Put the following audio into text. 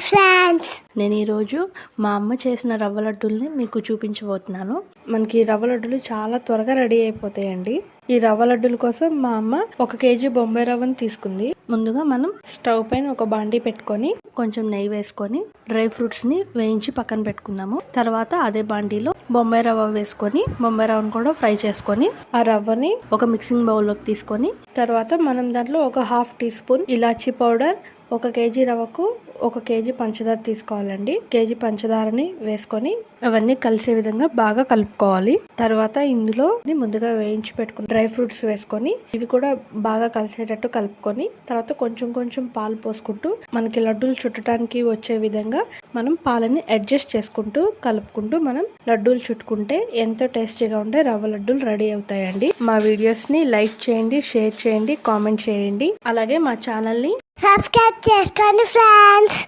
Friends, నేను ఈరోజు మా అమ్మ చేసిన రవ్వ లడ్డూల్ని మీకు చూపించబోతున్నాను. మనకి రవ్వ లడ్డూలు చాలా త్వరగా రెడీ అయిపోతాయండి. ఈ రవ్వ లడ్డూల కోసం మా అమ్మ 1 కేజీ బొంబాయి రవ్వని తీసుకుంది. ముందుగా మనం స్టవ్ పైన ఒక బాండీ పెట్టుకొని కొంచెం నెయ్యి వేసుకొని డ్రై ఫ్రూట్స్ ని వేయించి పక్కన పెట్టుకుందాము. తర్వాత అదే బాండీలో బొంబాయి రవ్వ వేసుకొని బొంబాయి రవ్వను కూడా ఫ్రై చేసుకొని ఆ రవ్వని ఒక మిక్సింగ్ బౌల్లోకి తీసుకొని తర్వాత మనం దాంట్లో ఒక 1/2 టీ స్పూన్ ఇలాచీ పౌడర్, 1 కేజీ రవ్వకు 1 కేజీ పంచదార తీసుకోవాలండి. కేజీ పంచదారని వేసుకొని అవన్నీ కలిసే విధంగా బాగా కలుపుకోవాలి. తర్వాత ఇందులో ముందుగా వేయించి పెట్టుకుని డ్రై ఫ్రూట్స్ వేసుకొని ఇవి కూడా బాగా కలిసేటట్టు కలుపుకొని తర్వాత కొంచెం కొంచెం పాలు పోసుకుంటూ మనకి లడ్డూలు చుట్టడానికి వచ్చే విధంగా మనం పాలని అడ్జస్ట్ చేసుకుంటూ కలుపుకుంటూ మనం లడ్డూలు చుట్టుకుంటే ఎంతో టేస్టీగా ఉండే రవ్వ లడ్డూలు రెడీ అవుతాయండి. మా వీడియోస్ ని లైక్ చేయండి, షేర్ చేయండి, కామెంట్ చేయండి. అలాగే మా ఛానల్ ని సబ్స్క్రైబ్ చేసుకోండి ఫ్రెండ్స్.